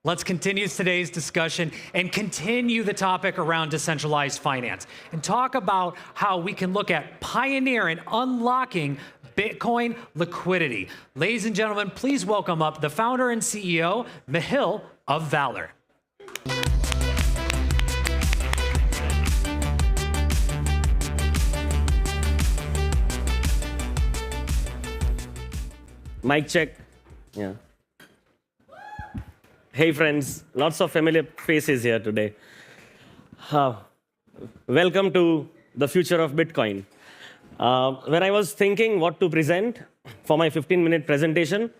Let's continue today's discussion and continue the topic around decentralized finance and talk about how we can look at pioneering and unlocking Bitcoin liquidity. Ladies and gentlemen, please welcome up the founder and CEO, Mithil of Velar. Mic check. Yeah. Hey friends, lots of familiar faces here today. Welcome to the future of Bitcoin. When I was thinking what to present for my 15-minute presentation,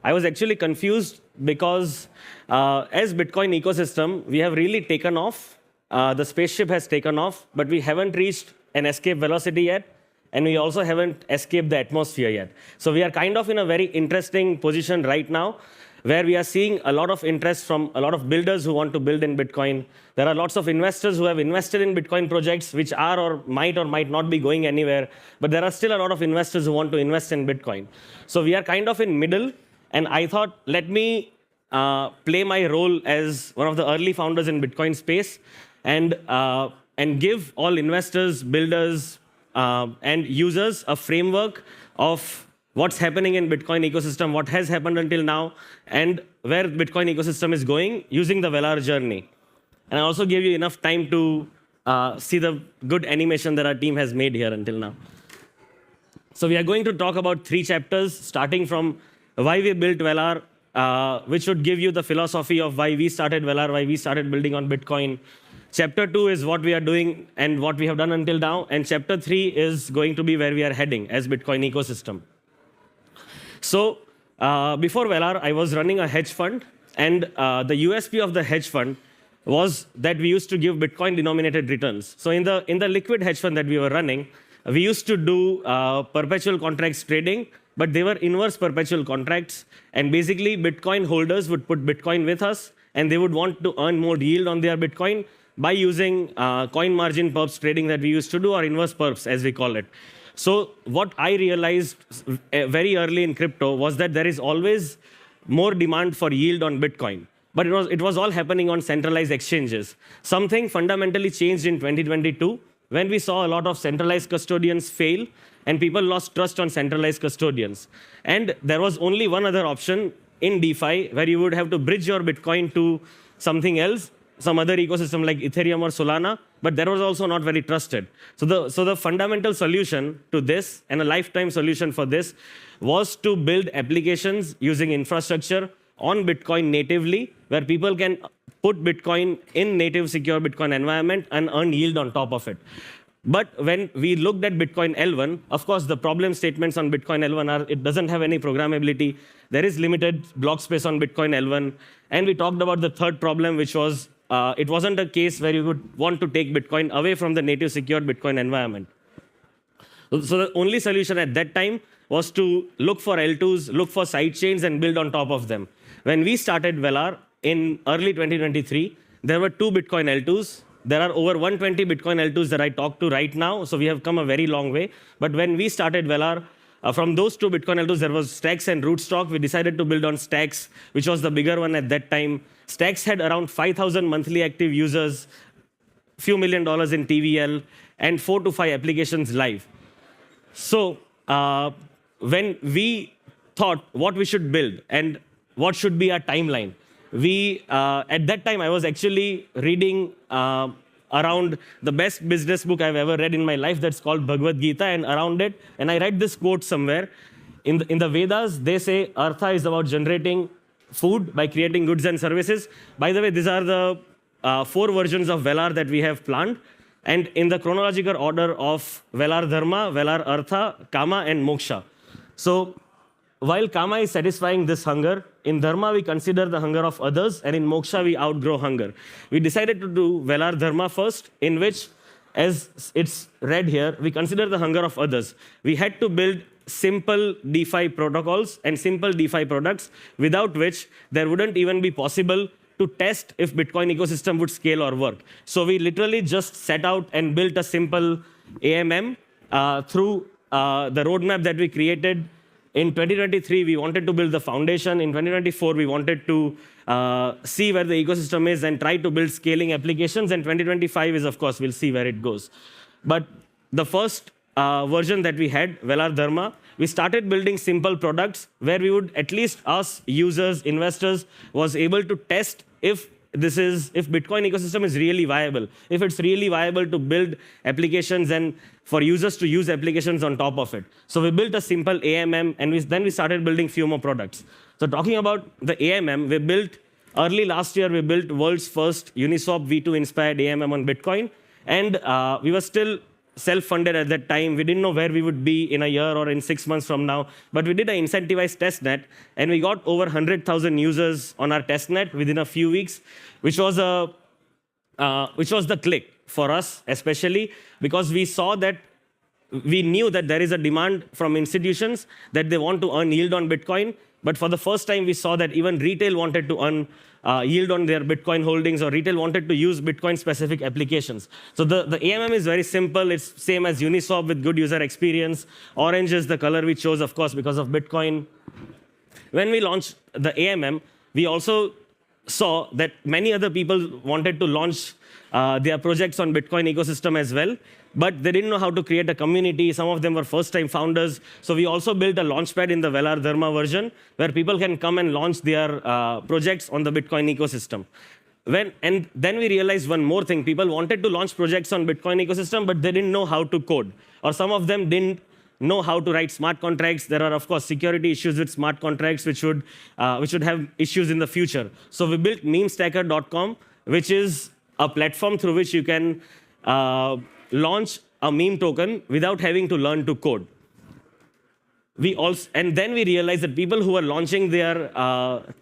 I was actually confused because as Bitcoin ecosystem, we have really taken off. The spaceship has taken off, but we haven't reached an escape velocity yet. And we also haven't escaped the atmosphere yet. So we are kind of in a very interesting position right now, where we are seeing a lot of interest from a lot of builders who want to build in Bitcoin. There are lots of investors who have invested in Bitcoin projects, which are or might not be going anywhere. But there are still a lot of investors who want to invest in Bitcoin. So we are kind of in middle. And I thought, let me play my role as one of the early founders in Bitcoin space and give all investors, builders, and users a framework of what's happening in Bitcoin ecosystem, what has happened until now, and where Bitcoin ecosystem is going using the Velar journey. And I also give you enough time to see the good animation that our team has made here until now. So we are going to talk about 3 chapters, starting from why we built Velar, which would give you the philosophy of why we started Velar, why we started building on Bitcoin. Chapter 2 is what we are doing and what we have done until now. And chapter 3 is going to be where we are heading as Bitcoin ecosystem. So before Velar, I was running a hedge fund. And the USP of the hedge fund was that we used to give Bitcoin-denominated returns. So in the liquid hedge fund that we were running, we used to do perpetual contracts trading, but they were inverse perpetual contracts. And basically, Bitcoin holders would put Bitcoin with us, and they would want to earn more yield on their Bitcoin by using coin margin perps trading that we used to do, or inverse perps, as we call it. So what I realized very early in crypto was that there is always more demand for yield on Bitcoin. But it was all happening on centralized exchanges. Something fundamentally changed in 2022 when we saw a lot of centralized custodians fail, and people lost trust on centralized custodians. And there was only one other option in DeFi, where you would have to bridge your Bitcoin to something else, some other ecosystem like Ethereum or Solana, but that was also not very trusted. So the fundamental solution to this, and a lifetime solution for this, was to build applications using infrastructure on Bitcoin natively, where people can put Bitcoin in native secure Bitcoin environment and earn yield on top of it. But when we looked at Bitcoin L1, of course, the problem statements on Bitcoin L1 are it doesn't have any programmability. There is limited block space on Bitcoin L1. And we talked about the third problem, which was it wasn't a case where you would want to take Bitcoin away from the native secured Bitcoin environment. So the only solution at that time was to look for L2s, look for sidechains, and build on top of them. When we started Velar in early 2023, there were 2 Bitcoin L2s. There are over 120 Bitcoin L2s that I talk to right now, so we have come a very long way. But when we started Velar, from those 2 Bitcoin L2s, there was Stacks and Rootstock. We decided to build on Stacks, which was the bigger one at that time. Stacks had around 5,000 monthly active users, few $1 million in TVL, and 4 to 5 applications live. So when we thought what we should build and what should be our timeline, at that time, I was actually reading around the best business book I've ever read in my life that's called Bhagavad Gita, and around it, and I read this quote somewhere. In the Vedas, they say Artha is about generating food by creating goods and services. By the way, these are the 4 versions of Velar that we have planned. And in the chronological order of Velar Dharma, Velar Artha, Kama, and Moksha. So while Kama is satisfying this hunger, in Dharma we consider the hunger of others, and in Moksha we outgrow hunger. We decided to do Velar Dharma first, in which, as it's read here, we consider the hunger of others. We had to build simple DeFi protocols and simple DeFi products, without which there wouldn't even be possible to test if Bitcoin ecosystem would scale or work. So we literally just set out and built a simple AMM through the roadmap that we created In 2023, we wanted to build the foundation. In 2024, we wanted to see where the ecosystem is and try to build scaling applications. And 2025 is, of course, we'll see where it goes. But the first version that we had, Velar Dharma, we started building simple products where we would, at least us users, investors, was able to test if Bitcoin ecosystem is really viable, if it's really viable to build applications and for users to use applications on top of it. So we built a simple AMM, and then we started building few more products. So talking about the AMM, early last year, we built world's first Uniswap V2 inspired AMM on Bitcoin. And we were still self-funded at that time. We didn't know where we would be in a year or in 6 months from now. But we did an incentivized testnet, and we got over 100,000 users on our testnet within a few weeks, which was the click for us, especially because we knew that there is a demand from institutions that they want to earn yield on Bitcoin. But for the first time, we saw that even retail wanted to earn yield on their Bitcoin holdings, or retail wanted to use Bitcoin-specific applications. So the AMM is very simple. It's same as Uniswap with good user experience. Orange is the color we chose, of course, because of Bitcoin. When we launched the AMM, we also saw that many other people wanted to launch their projects on Bitcoin ecosystem as well, but they didn't know how to create a community. Some of them were first-time founders. So we also built a launchpad in the Velar Dharma version where people can come and launch their projects on the Bitcoin ecosystem. And then we realized one more thing. People wanted to launch projects on Bitcoin ecosystem, but they didn't know how to code. Or some of them didn't know how to write smart contracts. There are, of course, security issues with smart contracts, which would have issues in the future. So we built memestacker.com, which is a platform through which you can launch a meme token without having to learn to code. And then we realized that people who are launching their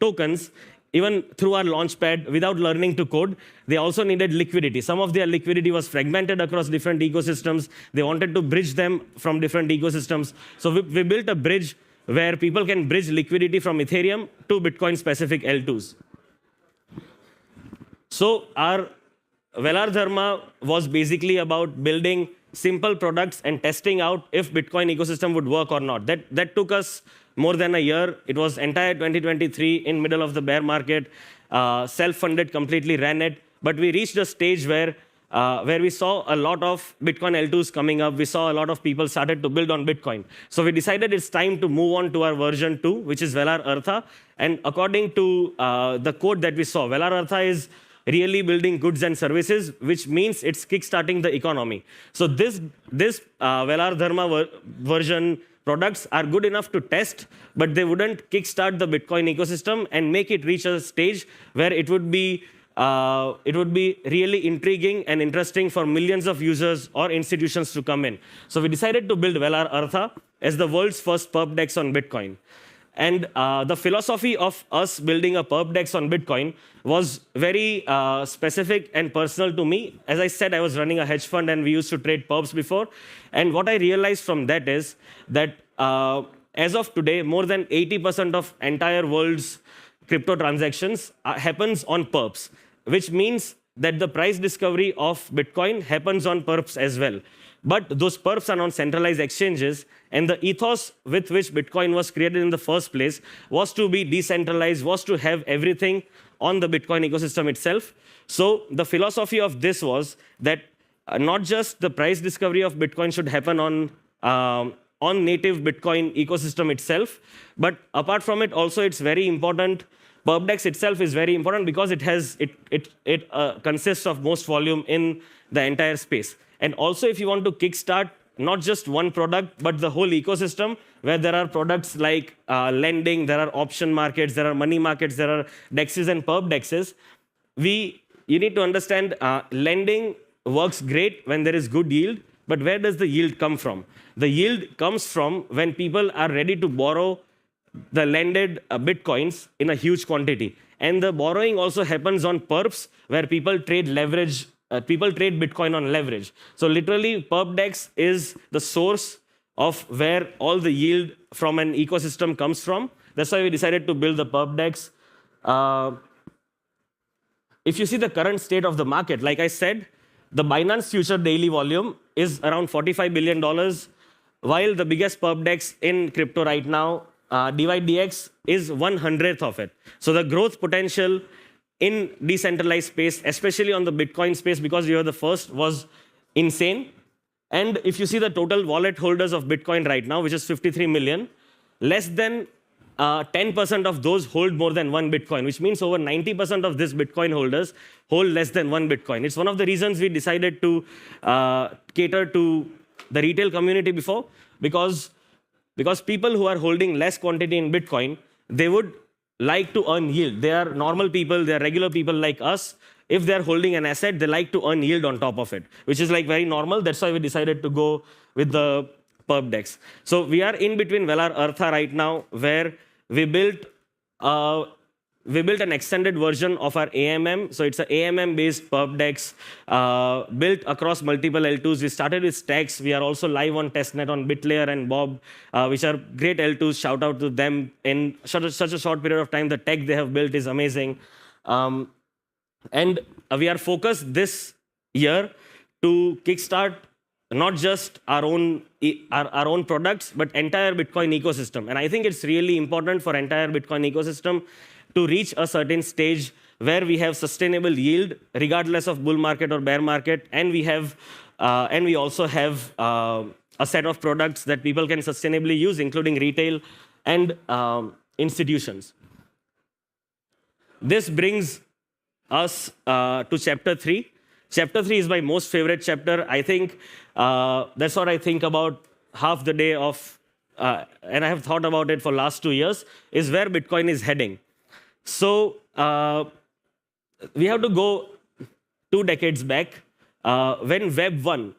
tokens, even through our launchpad, without learning to code, they also needed liquidity. Some of their liquidity was fragmented across different ecosystems. They wanted to bridge them from different ecosystems. So we built a bridge where people can bridge liquidity from Ethereum to Bitcoin-specific L2s. So our Velar Dharma was basically about building simple products and testing out if Bitcoin ecosystem would work or not. That took us more than a year. It was entire 2023 in middle of the bear market, self-funded, completely ran it. But we reached a stage where we saw a lot of Bitcoin L2s coming up. We saw a lot of people started to build on Bitcoin. So we decided it's time to move on to our version 2, which is Velar Artha. And according to the code that we saw, Velar Artha is really building goods and services, which means it's kickstarting the economy. So this Velar Dharma version products are good enough to test, but they wouldn't kickstart the Bitcoin ecosystem and make it reach a stage where it would be really intriguing and interesting for millions of users or institutions to come in. So we decided to build Velar Artha as the world's first perp DEX on Bitcoin. And the philosophy of us building a perp DEX on Bitcoin was very specific and personal to me. As I said, I was running a hedge fund, and we used to trade perps before. And what I realized from that is that as of today, more than 80% of entire world's crypto transactions happens on perps, which means that the price discovery of Bitcoin happens on perps as well. But those perps are on centralized exchanges, and the ethos with which Bitcoin was created in the first place was to be decentralized, was to have everything on the Bitcoin ecosystem itself. So the philosophy of this was that not just the price discovery of Bitcoin should happen on native Bitcoin ecosystem itself, but apart from it, also it's very important. Perp DEX itself is very important because it consists of most volume in the entire space. And also, if you want to kickstart not just one product, but the whole ecosystem, where there are products like lending, there are option markets, there are money markets, there are DEXs and perp DEXs, you need to understand lending works great when there is good yield, but where does the yield come from? The yield comes from when people are ready to borrow the lended Bitcoins in a huge quantity. And the borrowing also happens on perps, where people trade leverage. People trade Bitcoin on leverage. So literally, perp DEX is the source of where all the yield from an ecosystem comes from. That's why we decided to build the perp DEX. If you see the current state of the market, like I said, the Binance future daily volume is around $45 billion. while the biggest perp dex in crypto right now, DYDX, is 1/100th of it. So the growth potential in decentralized space, especially on the Bitcoin space, because you are the first, was insane. And if you see the total wallet holders of Bitcoin right now, which is 53 million, less than 10% of those hold more than one Bitcoin, which means over 90% of these Bitcoin holders hold less than one Bitcoin. It's one of the reasons we decided to cater to the retail community before, because people who are holding less quantity in Bitcoin, they would like to earn yield. They are normal people, they are regular people like us. If they're holding an asset, they like to earn yield on top of it, which is like very normal. That's why we decided to go with the perp dex. So we are in between Velar Eartha right now, where we built an extended version of our AMM. So it's an AMM-based perp dex built across multiple L2s. We started with Stacks. We are also live on testnet on BitLayer and Bob, which are great L2s. Shout out to them. In such a short period of time, the tech they have built is amazing. And we are focused this year to kickstart not just our own products, but entire Bitcoin ecosystem. And I think it's really important for entire Bitcoin ecosystem to reach a certain stage where we have sustainable yield, regardless of bull market or bear market, and we also have a set of products that people can sustainably use, including retail and institutions. This brings us to chapter 3. Chapter 3 is my most favorite chapter. I think that's what I think about half the day of, and I have thought about it for last 2 years, is where Bitcoin is heading. So we have to go 2 decades back when Web 1,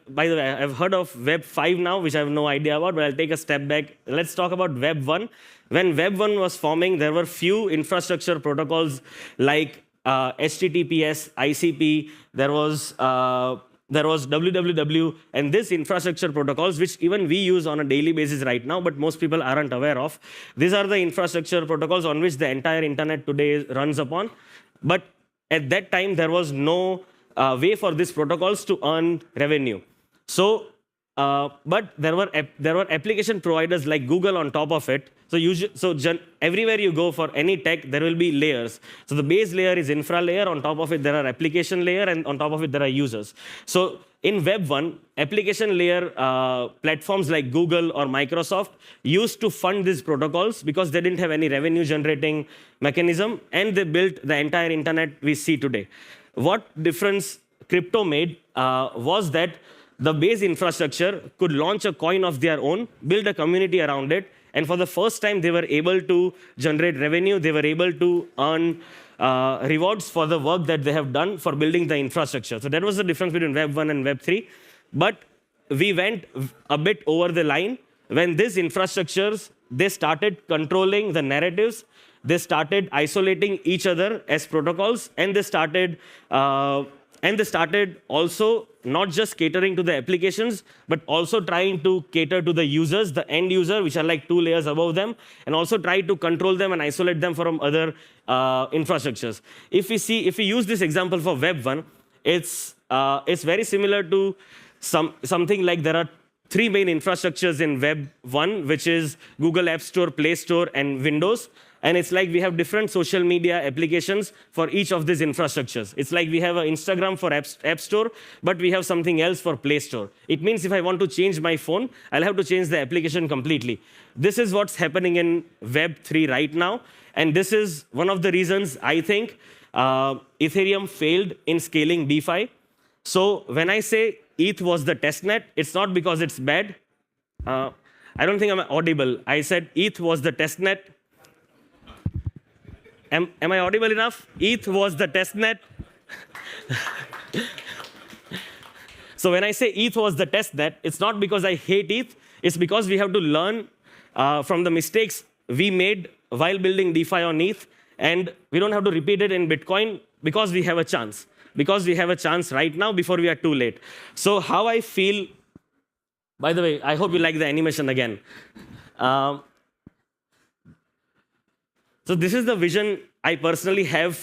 by the way, I've heard of Web 5 now, which I have no idea about, but I'll take a step back. Let's talk about Web 1. When Web 1 was forming, there were few infrastructure protocols like HTTPS, ICP, there was www, and this infrastructure protocols, which even we use on a daily basis right now, but most people aren't aware of. These are the infrastructure protocols on which the entire internet today runs upon. But at that time, there was no way for these protocols to earn revenue. So, but there were application providers like Google on top of it. So, everywhere you go for any tech, there will be layers. So the base layer is infra layer. On top of it, there are application layer, and on top of it, there are users. So in Web 1, application layer platforms like Google or Microsoft used to fund these protocols because they didn't have any revenue generating mechanism, and they built the entire internet we see today. What difference crypto made was that the base infrastructure could launch a coin of their own, build a community around it, and for the first time, they were able to generate revenue. They were able to earn rewards for the work that they have done for building the infrastructure. So that was the difference between Web 1 and Web 3. But we went a bit over the line when these infrastructures, they started controlling the narratives. They started isolating each other as protocols, and they started also not just catering to the applications, but also trying to cater to the users, the end user, which are like 2 layers above them, and also try to control them and isolate them from other infrastructures. If we use this example for Web 1, it's very similar to something like there are 3 main infrastructures in Web 1, which is Google App Store, Play Store, and Windows. And it's like we have different social media applications for each of these infrastructures. It's like we have an Instagram for App Store, but we have something else for Play Store. It means if I want to change my phone, I'll have to change the application completely. This is what's happening in Web 3 right now. And this is one of the reasons I think Ethereum failed in scaling DeFi. So when I say ETH was the testnet, it's not because it's bad. I don't think I'm audible. I said ETH was the testnet. Am I audible enough? ETH was the testnet. So when I say ETH was the testnet, it's not because I hate ETH. It's because we have to learn from the mistakes we made while building DeFi on ETH. And we don't have to repeat it in Bitcoin because we have a chance. Because we have a chance right now before we are too late. So how I feel, by the way, I hope you like the animation again. So this is the vision I personally have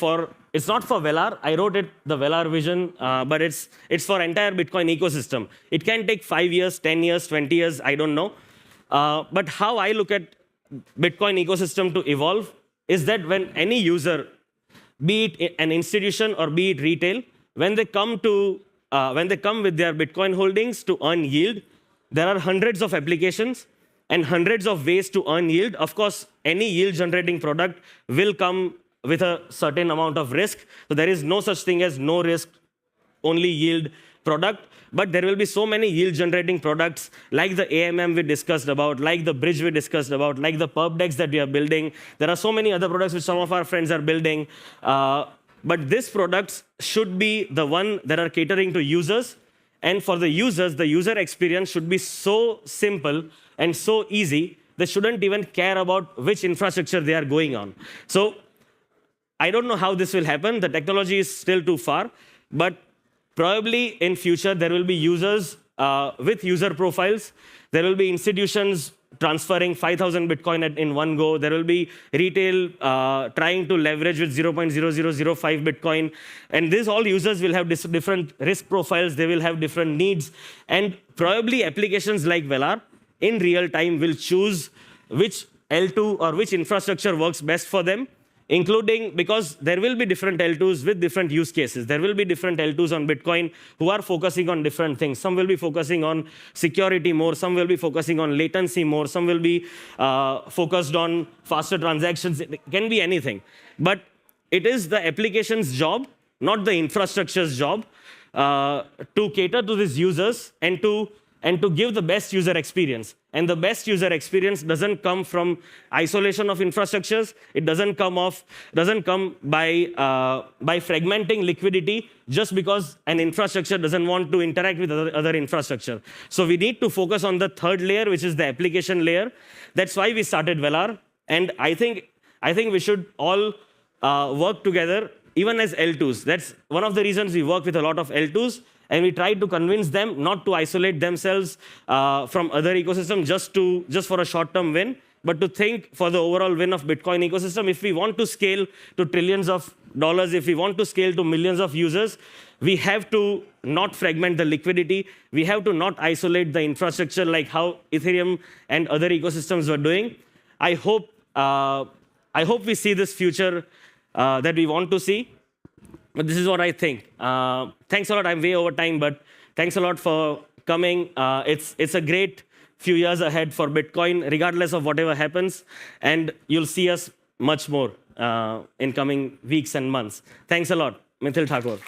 it's not for Velar. I wrote it, the Velar vision, but it's for entire Bitcoin ecosystem. It can take 5 years, 10 years, 20 years, I don't know. But how I look at Bitcoin ecosystem to evolve is that when any user, be it an institution or be it retail, when they come with their Bitcoin holdings to earn yield, there are hundreds of applications and hundreds of ways to earn yield. Of course, any yield generating product will come with a certain amount of risk. So there is no such thing as no risk, only yield product. But there will be so many yield generating products like the AMM we discussed about, like the bridge we discussed about, like the perp decks that we are building. There are so many other products which some of our friends are building. But these products should be the one that are catering to users. And for the users, the user experience should be so simple and so easy, they shouldn't even care about which infrastructure they are going on. So I don't know how this will happen. The technology is still too far. But probably in future, there will be users with user profiles. There will be institutions transferring 5,000 Bitcoin in one go. There will be retail trying to leverage with 0.0005 Bitcoin. And these all users will have different risk profiles. They will have different needs. And probably applications like Velar in real time will choose which L2 or which infrastructure works best for them, including because there will be different L2s with different use cases. There will be different L2s on Bitcoin who are focusing on different things. Some will be focusing on security more. Some will be focusing on latency more. Some will be focused on faster transactions. It can be anything. But it is the application's job, not the infrastructure's job, to cater to these users and to give the best user experience. And the best user experience doesn't come from isolation of infrastructures. It doesn't come by fragmenting liquidity just because an infrastructure doesn't want to interact with other infrastructure. So we need to focus on the third layer, which is the application layer. That's why we started Velar. And I think we should all work together, even as L2s. That's one of the reasons we work with a lot of L2s. And we try to convince them not to isolate themselves from other ecosystems just for a short-term win, but to think for the overall win of Bitcoin ecosystem. If we want to scale to trillions of dollars, if we want to scale to millions of users, we have to not fragment the liquidity. We have to not isolate the infrastructure like how Ethereum and other ecosystems were doing. I hope we see this future that we want to see. But this is what I think. Thanks a lot. I'm way over time, but thanks a lot for coming. It's a great few years ahead for Bitcoin, regardless of whatever happens. And you'll see us much more in coming weeks and months. Thanks a lot. Mithil Thakore.